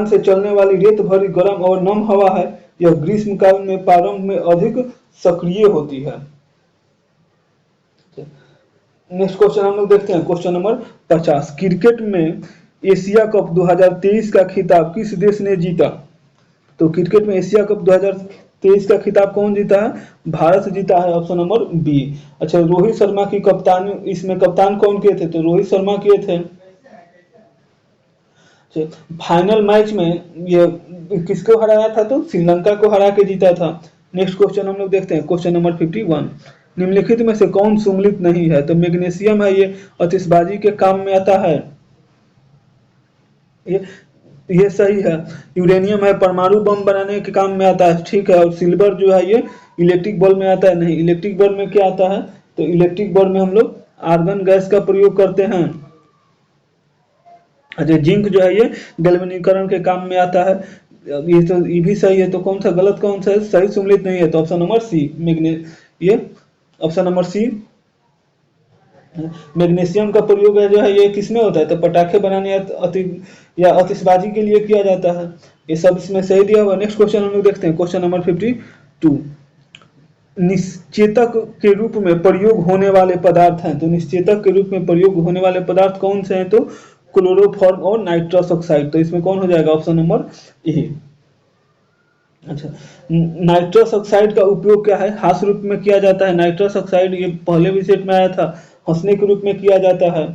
से चलने वाली रेत भरी गर्म और नम हवा है। यह ग्रीष्म काल में प्रारंभ में अधिक सक्रिय होती है। नेक्स्ट क्वेश्चन हम लोग देखते हैं, क्वेश्चन नंबर 50। क्रिकेट में एशिया कप 2023 का खिताब किस देश ने जीता? तो क्रिकेट में एशिया कप 2023 का खिताब कौन जीता है? भारत जीता है। Option number B. अच्छा, रोहित शर्मा की कप्तानी, इसमें कप्तान कौन किए थे? तो रोहित शर्मा किए थे। फाइनल मैच में ये किसको हराया था? तो श्रीलंका को हरा के जीता था। नेक्स्ट क्वेश्चन हम लोग देखते हैं, क्वेश्चन नंबर 51। निम्नलिखित में से कौन सुमेलित नहीं है? तो मैग्नीशियम है, ये आतिशबाजी के काम में आता है। ये सही है। यूरेनियम है, परमाणु बम बनाने के काम में आता है, ठीक है। और सिल्वर जो है ये इलेक्ट्रिक बल्ब में आता है। नहीं, इलेक्ट्रिक बल्ब में क्या आता है? तो इलेक्ट्रिक बल्ब में हम लोग आर्गन गैस का प्रयोग करते हैं। अच्छा, जिंक जो है ये गैल्वेनीकरण के काम में आता है। ये तो ये भी सही है, तो कौन सा गलत, कौन सा है? सही सम्मिलित नहीं है, तो ऑप्शन नंबर सी ये ऑप्शन नंबर सी। मैग्नीशियम का प्रयोग है जो है ये किसमें होता है? तो पटाखे बनाने या आतिशबाजी के लिए किया जाता है। ये सब इसमें सही दिया हुआ। नेक्स्ट क्वेश्चन हम लोग देखते हैं, क्वेश्चन नंबर 52। निश्चेतक के रूप में प्रयोग होने वाले पदार्थ हैं, तो निश्चेतक के रूप में प्रयोग होने वाले पदार्थ कौन से हैं? तो क्लोरोफॉर्म और नाइट्रस ऑक्साइड। तो इसमें कौन हो जाएगा? ऑप्शन नंबर ए। अच्छा, नाइट्रस ऑक्साइड का उपयोग क्या है? हास्य रूप में किया जाता है। नाइट्रस ऑक्साइड ये पहले भी सेट में आया था, हंसने के रूप में किया जाता है।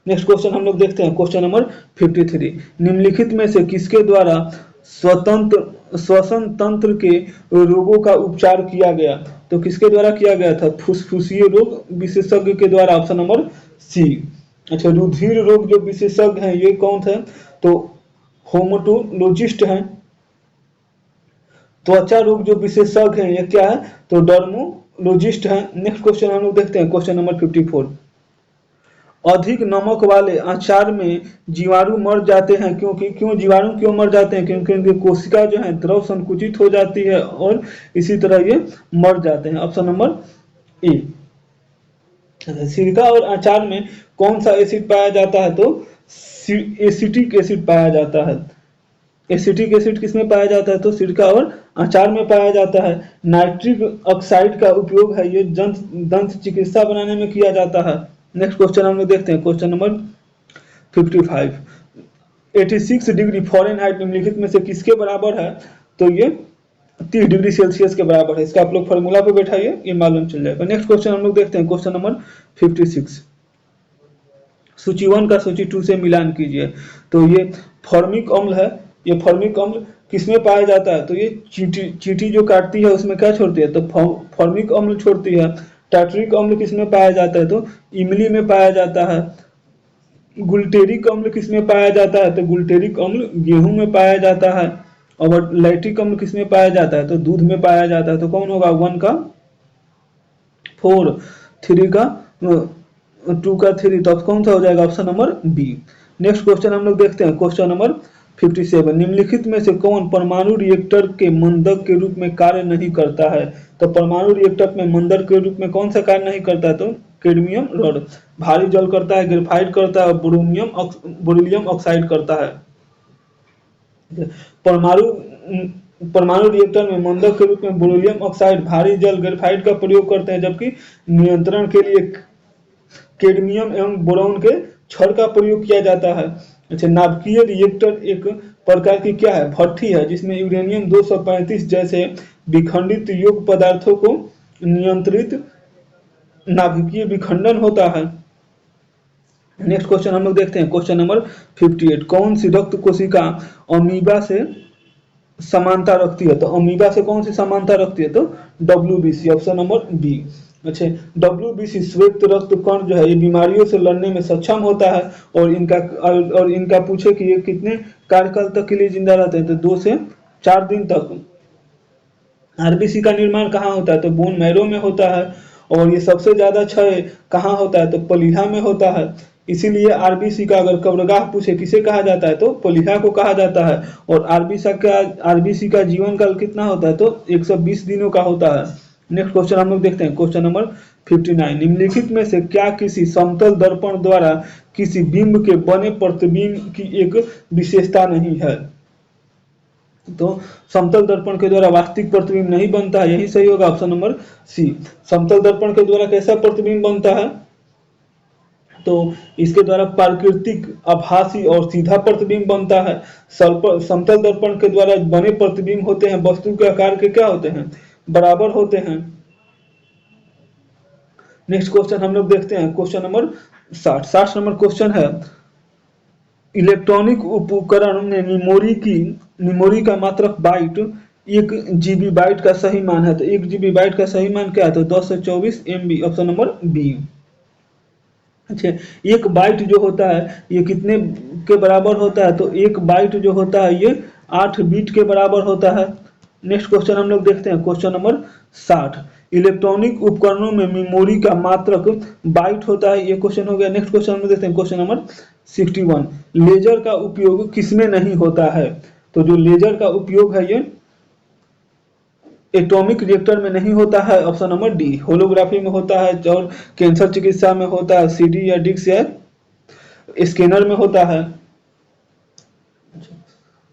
नेक्स्ट क्वेश्चन हम लोग देखते हैं, क्वेश्चन नंबर 53। निम्नलिखित में से किसके द्वारा स्वतंत्र श्वसन तंत्र के रोगों का उपचार किया गया? तो किसके द्वारा किया गया था? फुफ्फुसीय रोग विशेषज्ञ के द्वारा। Option number C. अच्छा, रुधिर रोग जो विशेषज्ञ हैं ये कौन थे? तो होमटोलॉजिस्ट हैं। त्वचा रोग जो विशेषज्ञ हैं ये क्या है? तो डर्मोलॉजिस्ट हैं। नेक्स्ट क्वेश्चन हम लोग देखते हैं, क्वेश्चन नंबर 54। अधिक नमक वाले अचार में जीवाणु मर जाते हैं, क्योंकि जीवाणु क्यों मर जाते हैं? क्योंकि उनकी कोशिका जो है द्रव संकुचित हो जाती है और इसी तरह ये मर जाते हैं। ऑप्शन नंबर ए। सिरका और अचार में कौन सा एसिड पाया जाता है? तो एसिटिक एसिड पाया जाता है। एसिटिक एसिड किसमें पाया जाता है? तो सिरका और अचार में पाया जाता है। नाइट्रिक ऑक्साइड का उपयोग है ये दंत चिकित्सा बनाने में किया जाता है। नेक्स्ट क्वेश्चन हम लोग देखते हैं, क्वेश्चन नंबर 55। 86 डिग्री फ़ारेनहाइट निम्नलिखित में से किसके बराबर है? तो ये 30 डिग्री सेल्सियस के बराबर है। इसका आप लोग फॉर्मूला पे बैठाइए, ये मालूम चल जाएगा। नेक्स्ट क्वेश्चन हम लोग देखते हैं, क्वेश्चन नंबर 56। सूची 1 का सूची 2 से मिलान कीजिए। तो ये फॉर्मिक अम्ल है। ये फॉर्मिक अम्ल किसमें पाया जाता है? तो ये चींटी जो काटती है उसमें क्या छोड़ती है? तो फॉर्मिक अम्ल छोड़ती है। टार्टरिक अम्ल किसमें पाया जाता है? तो इमली में पाया जाता है। गुल्टेरिक अम्ल किसमें पाया जाता है? तो गुल्टेरिक अम्ल गेहूं में पाया जाता है। और लैक्टिक अम्ल किसमें पाया जाता है? तो दूध में पाया जाता है। तो कौन होगा? 1 का 4, 3 का 2 का 3, तो कौन सा हो जाएगा? Option number B. Next question हम लोग देखते हैं, क्वेश्चन नंबर 57। निम्नलिखित में से कौन परमाणु रिएक्टर के मंदक के रूप में कार्य नहीं करता है? तो परमाणु रिएक्टर में मंदक के रूप में कौन सा कार्य नहीं करता है? तो कैडमियम रॉड। भारी जल करता है, ग्रेफाइट करता है, बोरोलियम ऑक्साइड करता है। परमाणु रिएक्टर में मंदक के रूप में बोरोलियम ऑक्साइड, भारी जल, ग्रेफाइट का प्रयोग करते हैं, जबकि नियंत्रण के लिए कैडमियम एवं बोरॉन के छड़ का प्रयोग किया जाता है। अच्छा, नाभिकीय रिएक्टर एक प्रकार की क्या है? भट्ठी है, जिसमें यूरेनियम 235 जैसे विखंडित योग्य पदार्थों को नियंत्रित नाभिकीय विखंडन होता है। नेक्स्ट क्वेश्चन हम लोग देखते हैं, क्वेश्चन नंबर 58। कौन सी रक्त कोशिका अमीबा से समानता रखती है? तो अमीबा से कौन सी समानता रखती है? तो WBC। Option number B. अच्छा, WBC श्वेत रक्त कण जो है ये बीमारियों से लड़ने में सक्षम होता है और इनका पूछे कि ये कितने कार्यकाल तक के लिए जिंदा रहते हैं? तो 2 से 4 दिन तक। आरबीसी का निर्माण कहाँ होता है? तो बोन मैरो में होता है। और ये सबसे ज्यादा क्षय कहाँ होता है? तो पलीहा में होता है। इसीलिए आरबीसी का अगर कब्रगाह पूछे किसे कहा जाता है? तो पलीहा को कहा जाता है। और आरबीसी का जीवन काल कितना होता है? तो 120 दिनों का होता है। नेक्स्ट क्वेश्चन हम लोग देखते हैं, क्वेश्चन नंबर 59। निम्नलिखित में से क्या किसी समतल दर्पण द्वारा किसी बिंब के बने प्रतिबिंब की एक विशेषता नहीं है? तो समतल दर्पण के द्वारा वास्तविक प्रतिबिंब नहीं बनता है, यही सही होगा। Option number C. समतल दर्पण के द्वारा कैसा प्रतिबिंब बनता है? तो इसके द्वारा प्राकृतिक, आभासी और सीधा प्रतिबिंब बनता है। समतल दर्पण के द्वारा बने प्रतिबिंब होते हैं वस्तु के आकार के क्या होते हैं? बराबर होते हैं। नेक्स्ट क्वेश्चन हम लोग देखते हैं, क्वेश्चन नंबर 60 नंबर क्वेश्चन है, इलेक्ट्रॉनिक उपकरण में मेमोरी का मात्रक बाइट 1 GB बाइट का सही मान है। तो 1 GB बाइट का सही मान क्या है? तो 1024 MB। Option number B. अच्छा, 1 बाइट जो होता है ये कितने के बराबर होता है? तो 1 बाइट जो होता है ये 8 बिट के बराबर होता है। नेक्स्ट क्वेश्चन हम लोग देखते हैं, क्वेश्चन नंबर 60। इलेक्ट्रॉनिक उपकरणों में मेमोरी का मात्रक बाइट होता है, ये क्वेश्चन हो गया। नेक्स्ट क्वेश्चन में देखते हैं, क्वेश्चन नंबर 61। लेजर का उपयोग किसमें नहीं होता है? तो जो लेजर का उपयोग है ये एटॉमिक रिएक्टर में नहीं होता है, ऑप्शन नंबर डी। होलोग्राफी में होता है और कैंसर चिकित्सा में होता है, सीडी या डिक्स या स्कैनर में होता है।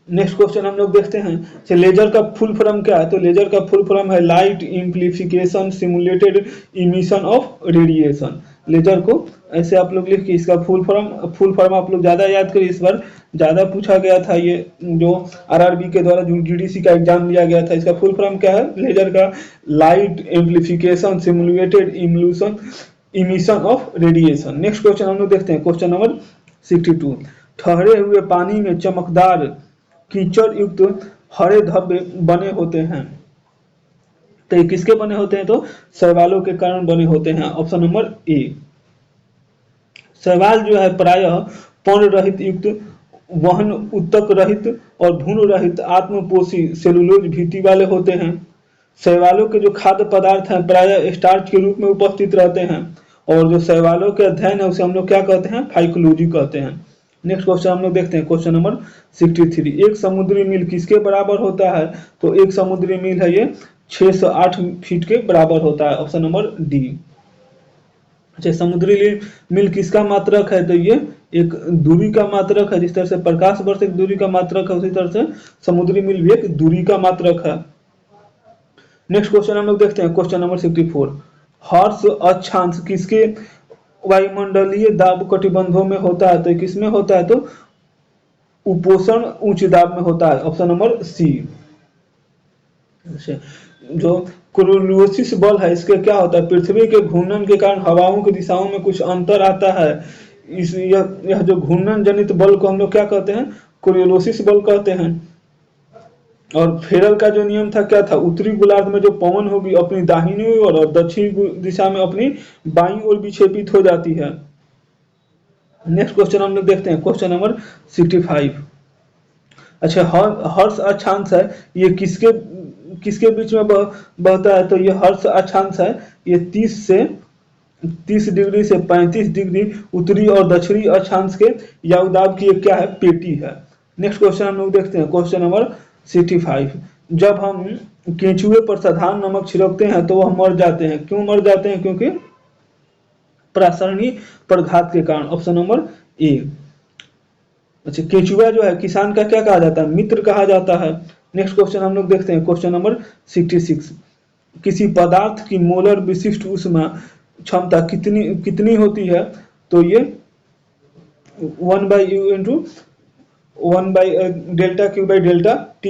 नेक्स्ट क्वेश्चन हम लोग देखते हैं, तो लेजर का फुल फॉर्म क्या है? तो लेजर का फुल फॉर्म है light amplification simulated emission of radiation. Laser को ऐसे आप लोग लिख के इसका फुल फॉर्म आप लोग ज्यादा याद करिए, इस बार ज्यादा पूछा गया था ये, जो आरआरबी के द्वारा जो जीडीसी का एग्जाम लिया गया था। इसका फुल फॉर्म क्या है लेजर का? Light amplification simulated emission of radiation. Next question हम लोग देखते हैं, क्वेश्चन नंबर 62। ठहरे हुए पानी में चमकदार कीचड़ युक्त हरे धब्बे बने होते हैं, तो ये किसके बने होते हैं? तो शैवालों के कारण बने होते हैं, ऑप्शन नंबर ए। शैवाल जो है प्रायः पर्ण रहित युक्त वहन उत्तक रहित और भ्रूण रहित आत्मपोषी सेलुलोज भित्ति वाले होते हैं। शैवालों के जो खाद्य पदार्थ हैं प्रायः स्टार्च के रूप में उपस्थित रहते हैं, और जो शैवालों के अध्ययन है उसे हम लोग क्या कहते हैं? फाइकोलॉजी कहते हैं। नेक्स्ट क्वेश्चन हम लोग देखते हैं, क्वेश्चन नंबर 63। एक समुद्री मील किसके बराबर होता है? तो एक समुद्री मील है ये 608 फीट के बराबर होता है, ऑप्शन नंबर डी। अच्छा, समुद्री मील किसका मात्रक है? तो ये एक दूरी का मात्रक है। जिस तरह से प्रकाश वर्ष एक दूरी का मात्रक है, उसी तरह से समुद्री मील भी एक दूरी का मात्रक है। नेक्स्ट क्वेश्चन हम लोग देखते हैं, क्वेश्चन नंबर 64। हर्ष अक्षांश किसके वायुमंडलीय दाब कटिबंधों में होता है? तो किसमें होता है? तो उपोषण उच्च दाब में होता है, ऑप्शन नंबर सी। जो कोरियोलिसिस बल है इसके क्या होता है? पृथ्वी के घूर्णन के कारण हवाओं की दिशाओं में कुछ अंतर आता है। यह जो घूर्णन जनित बल को हम लोग क्या कहते हैं? कोरियोलिसिस बल कहते हैं। और फेरल का जो नियम था क्या था? उत्तरी गोलार्ध में जो पवन होगी अपनी दाहिनी ओर और दक्षिणी दिशा में अपनी बाईं ओर विक्षेपित हो जाती है। नेक्स्ट क्वेश्चन हम लोग देखते हैं, क्वेश्चन नंबर 65। अच्छा, हर्ष अक्षांश है ये किसके किसके बीच में बहता है? तो ये हर्ष अक्षांश है ये 30 डिग्री से 35 डिग्री उत्तरी और दक्षिणी अक्षांश के यावदाब की एक क्या है? पेटी है। नेक्स्ट क्वेश्चन हम लोग देखते हैं, क्वेश्चन नंबर 65। जब हम केंचुए पर साधारण नमक छिड़कते हैं तो वह मर जाते हैं, क्यों मर जाते हैं? क्योंकि प्रासरणी प्रघात के कारण, ऑप्शन नंबर ए। अच्छा, केंचुआ जो है किसान का क्या कहा जाता है? मित्र कहा जाता है। नेक्स्ट क्वेश्चन हम लोग देखते हैं, क्वेश्चन नंबर 66। किसी पदार्थ की मोलर विशिष्ट ऊष्मा क्षमता कितनी होती है? तो ये 1/U इंटू 1/ΔQ/Δt।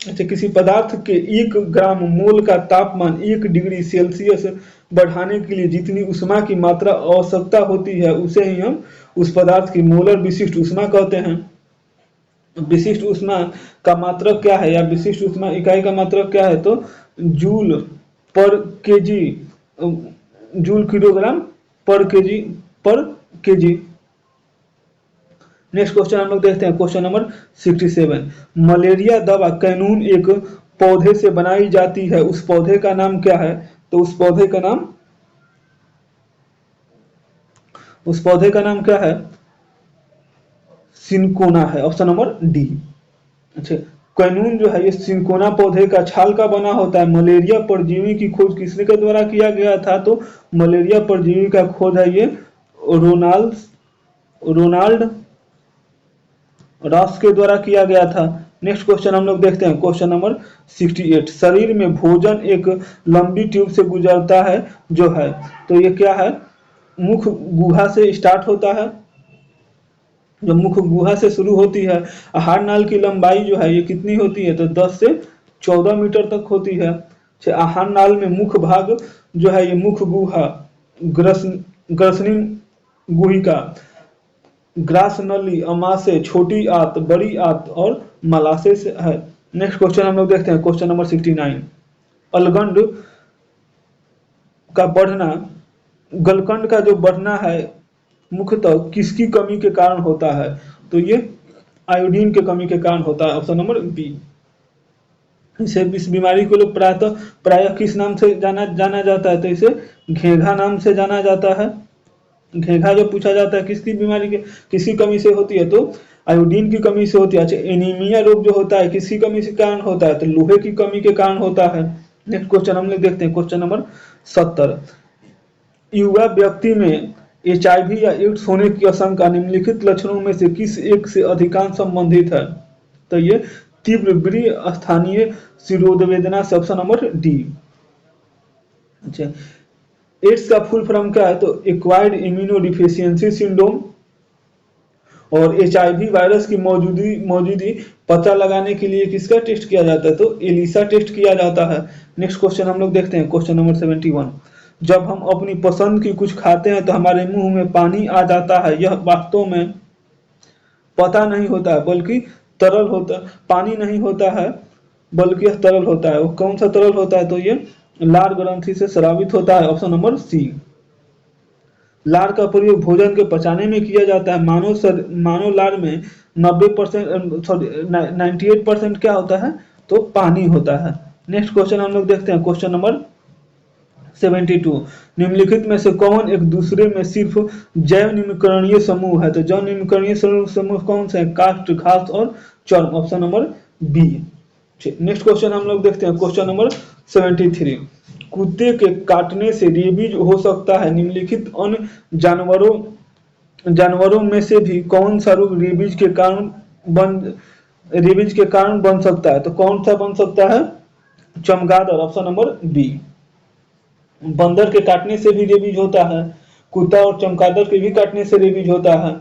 अच्छा, किसी पदार्थ के 1 ग्राम मोल का तापमान 1 डिग्री सेल्सियस बढ़ाने के लिए जितनी ऊष्मा की मात्रा आवश्यकता होती है उसे ही हम उस पदार्थ की मोलर विशिष्ट ऊष्मा कहते हैं। विशिष्ट ऊष्मा का मात्रक क्या है, या विशिष्ट ऊष्मा इकाई का मात्रक क्या है? तो जूल पर केजी, जूल किलोग्राम पर केजी। नेक्स्ट क्वेश्चन हम लोग देखते हैं, क्वेश्चन नंबर 67। मलेरिया दवा कैनून एक पौधे से बनाई जाती है, उस पौधे का नाम क्या है? तो उस पौधे का नाम क्या है? सिनकोना है, ऑप्शन नंबर डी। अच्छा, कैनून जो है ये सिनकोना पौधे का छाल का बना होता है। मलेरिया परजीवी की खोज किसने के द्वारा किया गया था? तो मलेरिया परजीवी का खोज है ये रोनाल्ड रॉस के द्वारा किया गया था। नेक्स्ट क्वेश्चन हम लोग देखते हैं, क्वेश्चन नंबर 68। शरीर में भोजन एक लंबी ट्यूब से गुजरता है जो है, तो ये क्या है? मुख गुहा से स्टार्ट होता है। जो मुख गुहा से शुरू होती है, आहार नाल की लंबाई जो है ये कितनी होती है? तो 10 से 14 मीटर तक होती है। आहार नाल में मुख्य भाग जो है ये मुख गुहा, ग्रसनी गुहिका, ग्रास नली, अमाशय, छोटी आंत, बड़ी आंत और मलाशय से है। नेक्स्ट क्वेश्चन हम लोग देखते हैं, क्वेश्चन नंबर 69। अलगंड का बढ़ना, गलकंड का जो बढ़ना है मुख्यतः किसकी कमी के कारण होता है? तो ये आयोडीन के कमी के कारण होता है, ऑप्शन नंबर बी। इस बीमारी को लोग प्रायः किस नाम से जाना जाना जाता है, तो इसे घेघा नाम से जाना जाता है। घेघा जो पूछा जाता है किसकी बीमारी के किसकी कमी से होती है, तो आयोडीन की कमी से होती है। अच्छा, एनीमिया रोग जो होता है किसकी कमी के कारण होता है, तो लोहे की कमी के कारण होता है। नेक्स्ट क्वेश्चन हम लोग देखते हैं, क्वेश्चन नंबर 70। युवा व्यक्ति में HIV या एड्स होने की आशंका निम्नलिखित लक्षणों में से किस एक से अधिकांश संबंधित है, तो ये तीव्र ब्री स्थानीय शिरोवेदना से, ऑप्शन नंबर डी। अच्छा, एड्स का फुल फॉर्म क्या है, तो एक्वायर्ड इम्यूनोडिफिशियंसी सिंड्रोम। और HIV वायरस की मौजूदी पता लगाने के लिए किसका टेस्ट किया जाता है, तो एलिसा टेस्ट किया जाता है। नेक्स्ट क्वेश्चन हम लोग देखते हैं, क्वेश्चन नंबर 71। जब हम अपनी पसंद की कुछ खाते हैं तो हमारे मुंह में पानी आ जाता है, यह वास्तव में पता नहीं होता है बल्कि तरल होता, पानी नहीं होता है बल्कि यह तरल होता है। वो कौन सा तरल होता है, तो ये लार ग्रंथि से स्रावित होता है, ऑप्शन नंबर सी। लार का प्रयोग भोजन के पचाने में किया जाता है। मानव लार में 90% सॉरी 98% क्या होता है, तो पानी होता है। नेक्स्ट क्वेश्चन हम लोग देखते हैं, क्वेश्चन नंबर 72। निम्नलिखित में से कौन एक दूसरे में सिर्फ जैव निम्नकरणीय समूह है, तो जैव निम्नकरणीय समूह कौन से हैं, काष्ठ, घास और चर्म, option number B. Next question हम लोग देखते हैं, क्वेश्चन नंबर 73। कुत्ते के काटने से रेबीज हो सकता है, निम्नलिखित अन्य जानवरों में से भी कौन सा रोग रेबीज के कारण बन सकता है, तो कौन सा बन सकता है, चमगादड़, ऑप्शन नंबर बी। बंदर के काटने से भी रेबीज होता है, कुत्ता और चमगादड़ के भी काटने से रेबीज होता है।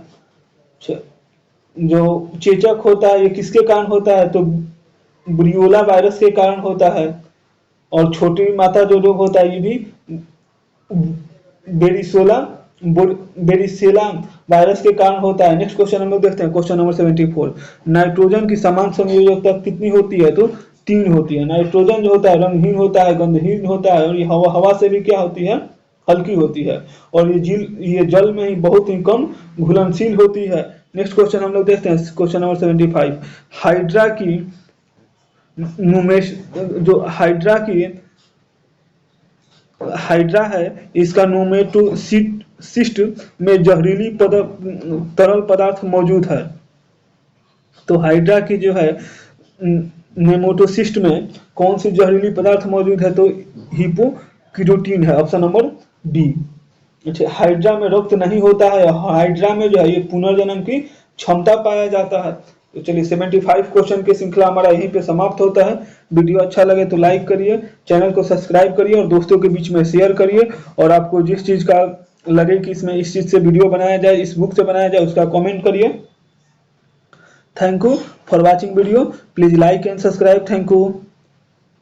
जो चेचक होता है ये किसके कारण होता है, तो ब्रियोला वायरस के कारण होता है। और छोटी माता जो रोग होता है ये भी बेरिसेला वायरस के कारण होता है। नेक्स्ट क्वेश्चन हम लोग देखते हैं, क्वेश्चन नंबर 74। नाइट्रोजन की समान संयोजकता कितनी होती है, तो 3 होती है। नाइट्रोजन जो होता है रंगहीन होता है, गंधहीन होता है, और ये हवा से भी क्या होती है, हल्की होती है। और ये जल में ही बहुत ही कम घुलनशील होती है। नेक्स्ट क्वेश्चन हम लोग देखते हैं, क्वेश्चन नंबर 75। हाइड्रा की जो हाइड्रा है इसका नोमेटोसिस्ट में जहरीली तरल पदार्थ मौजूद है। तो हाइड्रा की जो है नेमोटोसिस्ट में कौन सी जहरीली पदार्थ मौजूद है, तो हिपोक्रियोटिन है, ऑप्शन नंबर बी। अच्छा, हाइड्रा में रक्त नहीं होता है, हाइड्रा में जो है ये पुनर्जन्म की क्षमता पाया जाता है। तो चलिए 75 क्वेश्चन की श्रृंखला हमारा यहीं पे समाप्त होता है। वीडियो अच्छा लगे तो लाइक करिए, चैनल को सब्सक्राइब करिए और दोस्तों के बीच में शेयर करिए। और आपको जिस चीज का लगे कि इसमें इस चीज से वीडियो बनाया जाए, इस बुक से बनाया जाए, उसका कमेंट करिए। Thank you for watching video, please like and subscribe. Thank you.